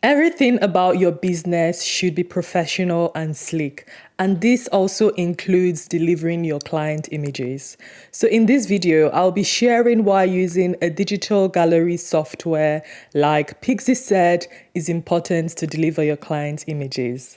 Everything about your business should be professional and sleek, and this also includes delivering your client images. So in this video, I'll be sharing why using a digital gallery software like Pixieset is important to deliver your client images.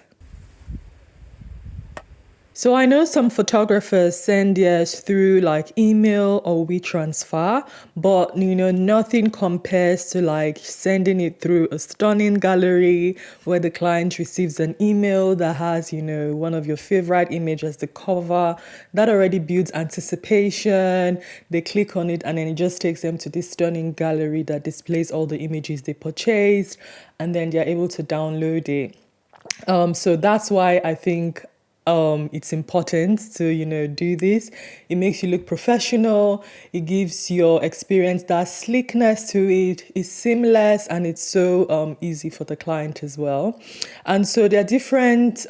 So I know some photographers send theirs through like email or WeTransfer, but nothing compares to like sending it through a stunning gallery where the client receives an email that has, one of your favorite images as the cover. That already builds anticipation. They click on it and then it just takes them to this stunning gallery that displays all the images they purchased, and then they're able to download it. So that's why I think it's important to do this. It makes you look professional. It gives your experience that slickness to it. It's seamless and it's so easy for the client as well. And so there are different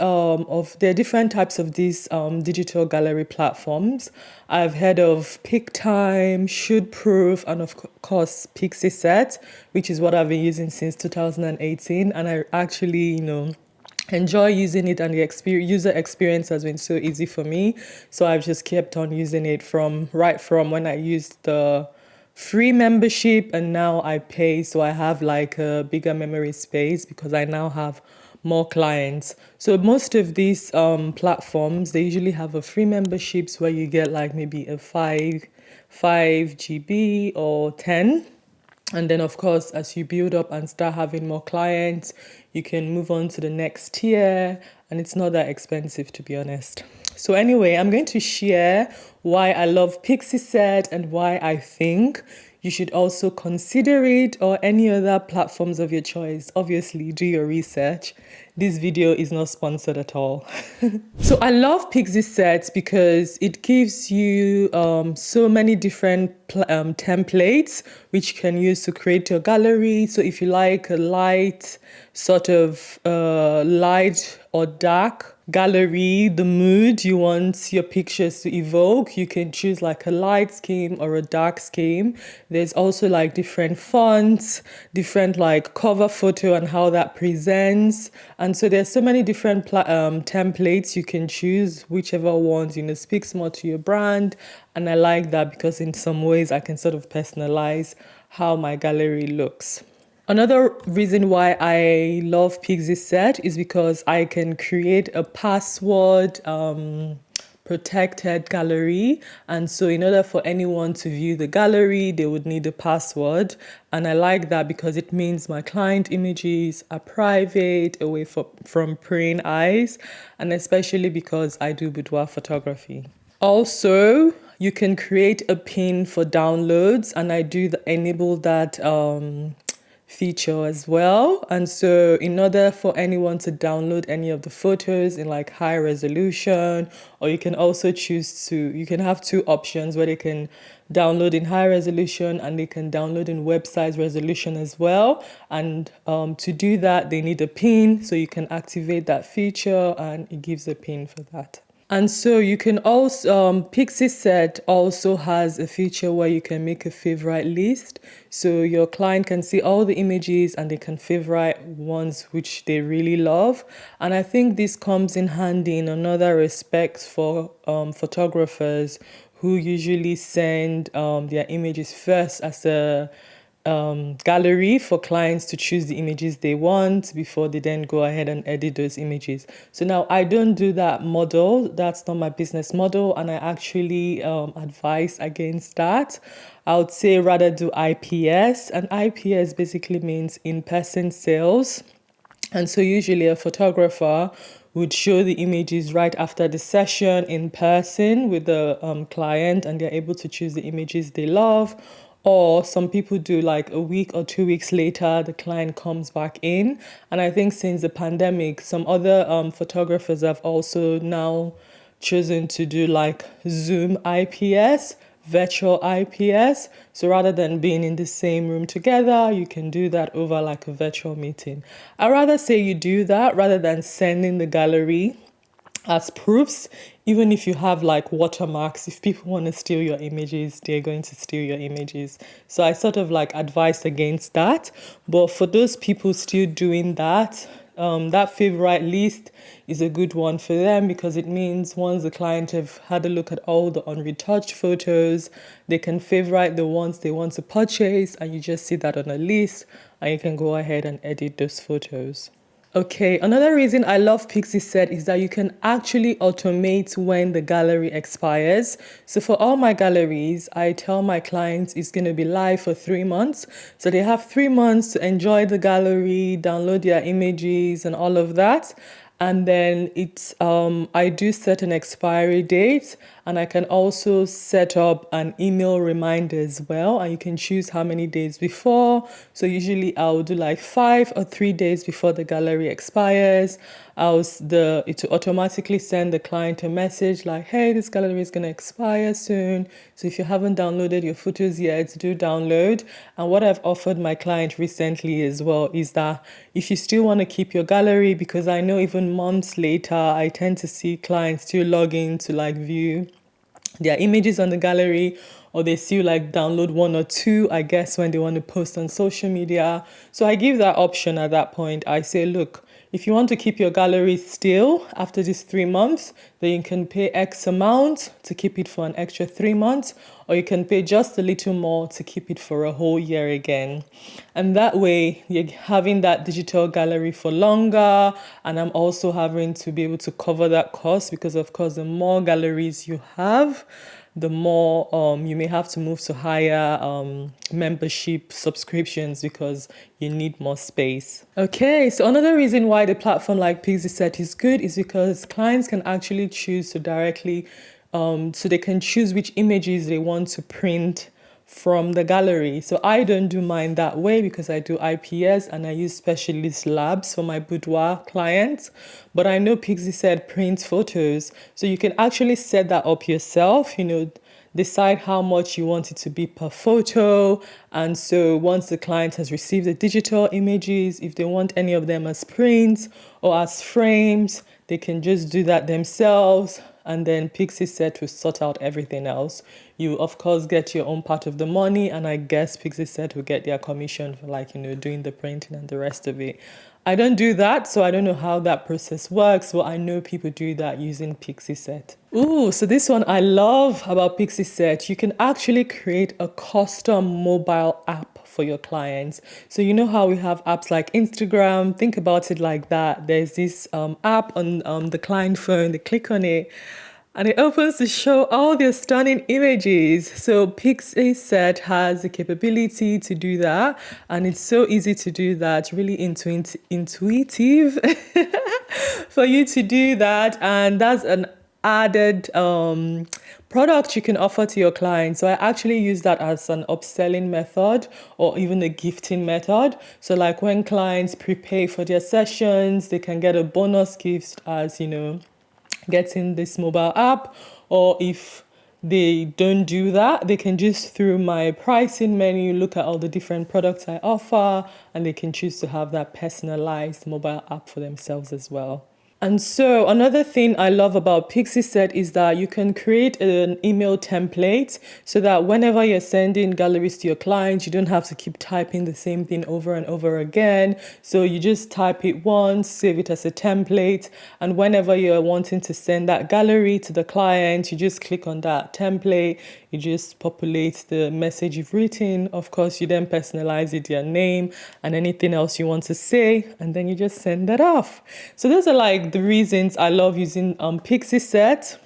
types of these digital gallery platforms. I've heard of PicTime, Shootproof, and of course Pixieset, which is what I've been using since 2018. And I actually enjoy using it, and the user experience has been so easy for me. So I've just kept on using it from when I used the free membership, and now I pay, so I have like a bigger memory space because I now have more clients. So most of these platforms, they usually have a free memberships where you get like maybe a 5 GB or 10. And then, of course, as you build up and start having more clients, you can move on to the next tier, and it's not that expensive, to be honest. So anyway, I'm going to share why I love Pixieset and why I think you should also consider it, or any other platforms of your choice. Obviously, do your research. This video is not sponsored at all. So I love Pixieset because it gives you so many different templates which you can use to create your gallery. So if you like a light, sort of light or dark gallery, the mood you want your pictures to evoke, you can choose like a light scheme or a dark scheme. There's also like different fonts, different like cover photo and how that presents. And so there's so many different templates you can choose, whichever ones speaks more to your brand. And I like that because in some ways I can sort of personalize how my gallery looks. Another reason why I love Pixieset is because I can create a password protected gallery. And so in order for anyone to view the gallery, they would need a password. And I like that because it means my client images are private, away from prying eyes, and especially because I do boudoir photography. Also, you can create a pin for downloads, and I do enable that feature as well. And so in order for anyone to download any of the photos in like high resolution, or you can also you can have two options where they can download in high resolution and they can download in website resolution as well. And to do that, they need a pin, so you can activate that feature and it gives a pin for that. And so you can also, Pixieset also has a feature where you can make a favorite list. So your client can see all the images and they can favorite ones which they really love. And I think this comes in handy in another respect for photographers who usually send their images first as a gallery for clients to choose the images they want before they then go ahead and edit those images. So now I don't do that model. That's not my business model, and I actually advise against that. I would say rather do IPS, and IPS basically means in-person sales. And so usually a photographer would show the images right after the session in person with the client, and they're able to choose the images they love. Or some people do like a week or 2 weeks later, the client comes back in. And I think since the pandemic, some other photographers have also now chosen to do like Zoom IPS, virtual IPS. So rather than being in the same room together, you can do that over like a virtual meeting. I'd rather say you do that rather than sending the gallery as proofs. Even if you have like watermarks, if people want to steal your images, they're going to steal your images. So I sort of like advised against that. But for those people still doing that, that favorite list is a good one for them, because it means once the client have had a look at all the unretouched photos, they can favorite the ones they want to purchase, and you just see that on a list, and you can go ahead and edit those photos. Okay, another reason I love Pixieset is that you can actually automate when the gallery expires. So for all my galleries, I tell my clients it's going to be live for 3 months. So they have 3 months to enjoy the gallery, download their images and all of that. And then it's I do set an expiry date, and I can also set up an email reminder as well, and you can choose how many days before. So usually I'll do like 5 or 3 days before the gallery expires. It will automatically send the client a message like, hey, this gallery is going to expire soon, so if you haven't downloaded your photos yet, do download. And what I've offered my client recently as well is that if you still want to keep your gallery, because I know even months later I tend to see clients still log in to like view their images on the gallery, or they still like download 1 or 2, I guess, when they want to post on social media. So I give that option at that point. I say, look, if you want to keep your gallery still after these 3 months, then you can pay X amount to keep it for an extra 3 months, or you can pay just a little more to keep it for a whole year again. And that way you're having that digital gallery for longer, and I'm also having to be able to cover that cost, because of course the more galleries you have, the more you may have to move to higher membership subscriptions, because you need more space. Okay, so another reason why the platform like Pixieset is good is because clients can actually choose to directly, so they can choose which images they want to print from the gallery. So I don't do mine that way because I do IPS and I use specialist labs for my boudoir clients. But I know Pixieset prints photos, so you can actually set that up yourself, decide how much you want it to be per photo. And so once the client has received the digital images, if they want any of them as prints or as frames, they can just do that themselves, and then Pixieset will sort out everything else. You of course get your own part of the money, and I guess Pixieset will get their commission for doing the printing and the rest of it. I don't do that, so I don't know how that process works, but I know people do that using Pixieset. Ooh, so this one I love about Pixieset. You can actually create a custom mobile app for your clients. So you know how we have apps like Instagram? Think about it like that. There's this app on the client phone. They click on it, and it opens to show all their stunning images. So Pixieset has the capability to do that, and it's so easy to do that, really intuitive for you to do that. And that's an added product you can offer to your clients. So I actually use that as an upselling method, or even a gifting method. So like when clients prepay for their sessions, they can get a bonus gift as, getting this mobile app. Or if they don't do that, they can just, through my pricing menu, look at all the different products I offer, and they can choose to have that personalized mobile app for themselves as well. And so another thing I love about Pixieset is that you can create an email template, so that whenever you're sending galleries to your clients, you don't have to keep typing the same thing over and over again. So you just type it once, save it as a template, and whenever you're wanting to send that gallery to the client, you just click on that template, you just populate the message you've written. Of course, you then personalize it, your name and anything else you want to say, and then you just send that off. So those are like the reasons I love using Pixieset.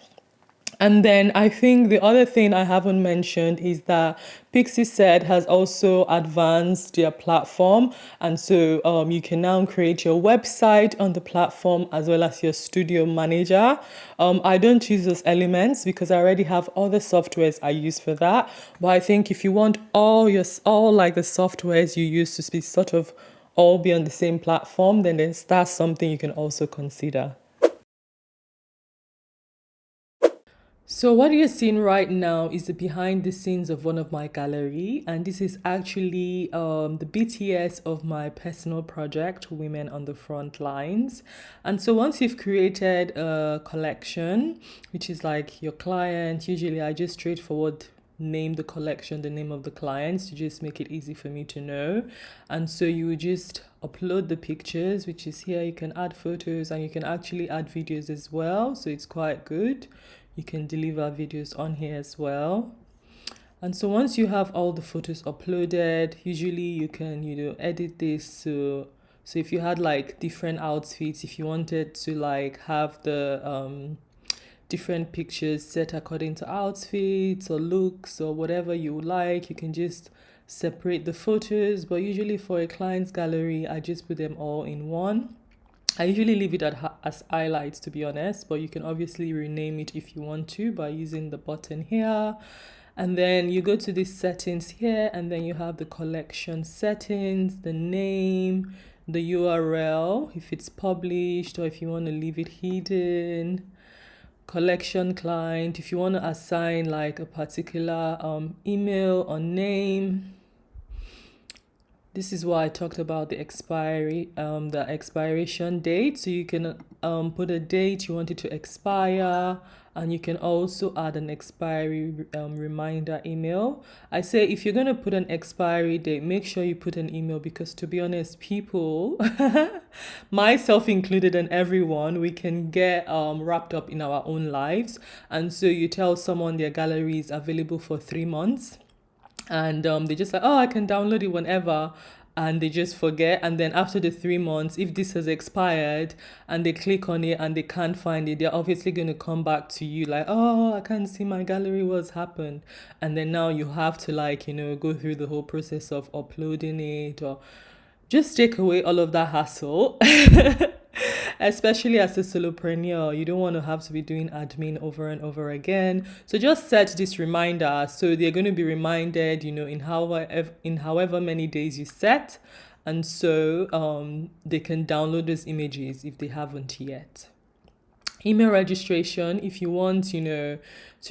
And then I think the other thing I haven't mentioned is that Pixieset has also advanced their platform. And so you can now create your website on the platform as well as your studio manager. I don't use those elements because I already have other softwares I use for that. But I think if you want all like the softwares you use to be sort of all be on the same platform, then that's something you can also consider. So what you're seeing right now is the behind the scenes of one of my gallery, and this is actually the BTS of my personal project, Women on the Front Lines. And so once you've created a collection, which is like your client, usually I just straightforward name the collection, the name of the clients, to just make it easy for me to know. And so you would just upload the pictures, which is here. You can add photos and you can actually add videos as well, so it's quite good. You can deliver videos on here as well. And so once you have all the photos uploaded, usually you can, edit this. So if you had like different outfits, if you wanted to like have the different pictures set according to outfits or looks or whatever you like, you can just separate the photos. But usually for a client's gallery, I just put them all in one. I usually leave it as highlights, to be honest, but you can obviously rename it if you want to by using the button here. And then you go to these settings here, and then you have the collection settings, the name, the URL, if it's published or if you want to leave it hidden, collection client, if you want to assign like a particular email or name. This is why I talked about the the expiration date. So you can put a date you want it to expire, and you can also add an expiry reminder email. I say if you're going to put an expiry date, make sure you put an email, because to be honest, people, myself included and everyone, we can get wrapped up in our own lives. And so you tell someone their gallery is available for 3 months. And they just like, oh, I can download it whenever, and they just forget. And then after the 3 months, if this has expired and they click on it and they can't find it, they're obviously going to come back to you like, oh, I can't see my gallery, what's happened. And then now you have to like, go through the whole process of uploading it, or just take away all of that hassle. Especially as a solopreneur, you don't want to have to be doing admin over and over again. So just set this reminder. So they're going to be reminded, in however many days you set. And so they can download those images if they haven't yet. Email registration, if you want, to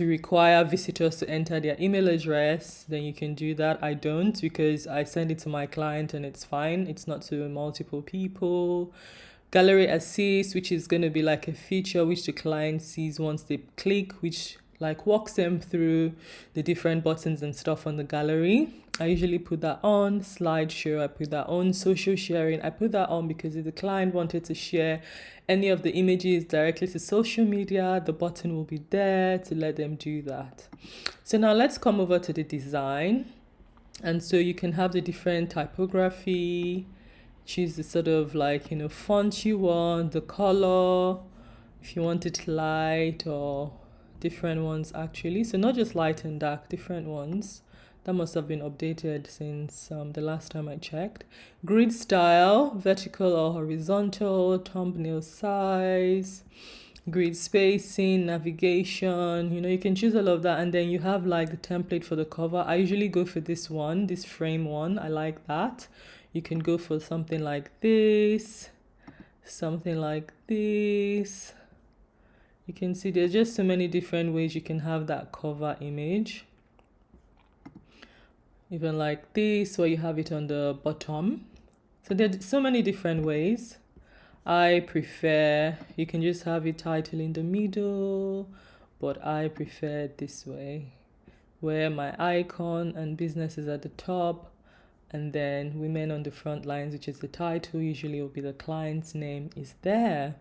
require visitors to enter their email address, then you can do that. I don't, because I send it to my client and it's fine. It's not to multiple people. Gallery assist, which is going to be like a feature which the client sees once they click, which like walks them through the different buttons and stuff on the gallery. I usually put that on. Slideshow, I put that on. Social sharing, I put that on because if the client wanted to share any of the images directly to social media, the button will be there to let them do that. So now let's come over to the design. And so you can have the different typography, choose the sort of like, font you want, the color, if you want it light or different ones actually. So not just light and dark, different ones. That must have been updated since the last time I checked. Grid style, vertical or horizontal, thumbnail size, grid spacing, navigation, you can choose all of that. And then you have like the template for the cover. I usually go for this one, this frame one. I like that. You can go for something like this, something like this. You can see there's just so many different ways you can have that cover image. Even like this, where you have it on the bottom. So there's so many different ways. I prefer, you can just have it title in the middle, but I prefer this way, where my icon and business is at the top. And then Women on the Front Lines, which is the title, usually will be the client's name, is there.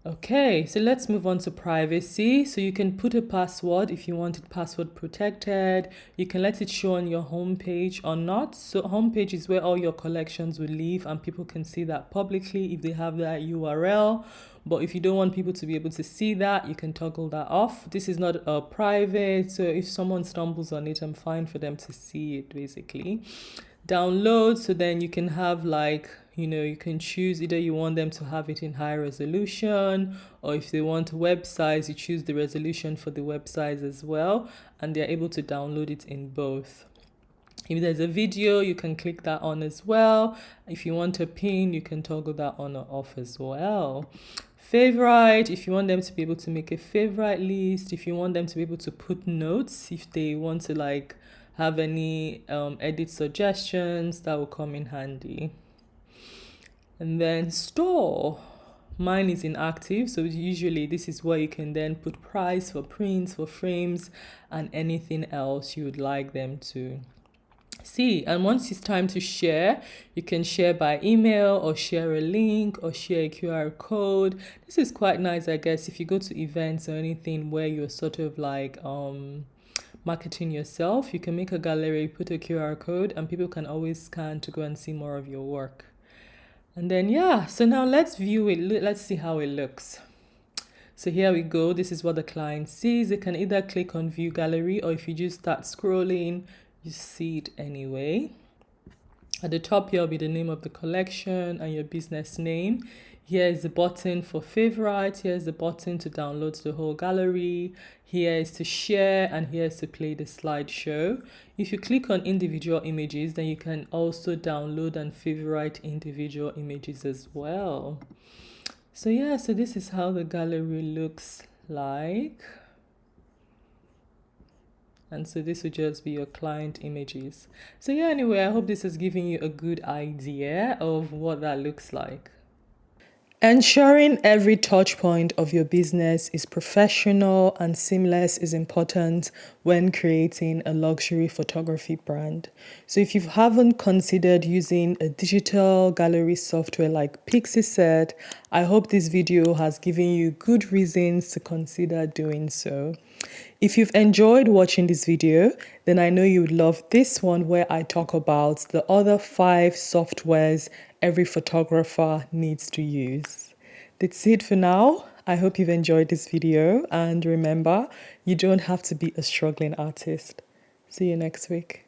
Okay, so let's move on to privacy. So you can put a password if you want it password protected. You can let it show on your homepage or not. So homepage is where all your collections will live, and people can see that publicly if they have that URL. But if you don't want people to be able to see that, you can toggle that off. This is not a private, so if someone stumbles on it, I'm fine for them to see it basically. Download, so then you can have like, you can choose either you want them to have it in high resolution, or if they want websites, you choose the resolution for the websites as well, and they're able to download it in both. If there's a video, you can click that on as well. If you want a pin, you can toggle that on or off as well. Favorite, if you want them to be able to make a favorite list, if you want them to be able to put notes, if they want to like have any edit suggestions, that will come in handy. And then store. Mine is inactive, so usually this is where you can then put price for prints, for frames, and anything else you would like them to see. And once it's time to share, you can share by email or share a link or share a QR code. This is quite nice, I guess, if you go to events or anything where you're sort of like marketing yourself. You can make a gallery, put a QR code, and people can always scan to go and see more of your work. And then yeah, so now let's view it. Let's see how it looks. So here we go. This is what the client sees. They can either click on view gallery, or if you just start scrolling, you see it anyway. At the top here will be the name of the collection and your business name. Here is the button for favorite. Here's the button to download the whole gallery. Here is to share, and here is to play the slideshow. If you click on individual images, then you can also download and favorite individual images as well. So yeah, so this is how the gallery looks like. And so this would just be your client images. So yeah, anyway, I hope this has given you a good idea of what that looks like. Ensuring every touch point of your business is professional and seamless is important when creating a luxury photography brand. So if you haven't considered using a digital gallery software like Pixieset, I hope this video has given you good reasons to consider doing so. If you've enjoyed watching this video, then I know you would love this one where I talk about the other 5 softwares every photographer needs to use. That's it for now. I hope you've enjoyed this video, and remember, you don't have to be a struggling artist. See you next week.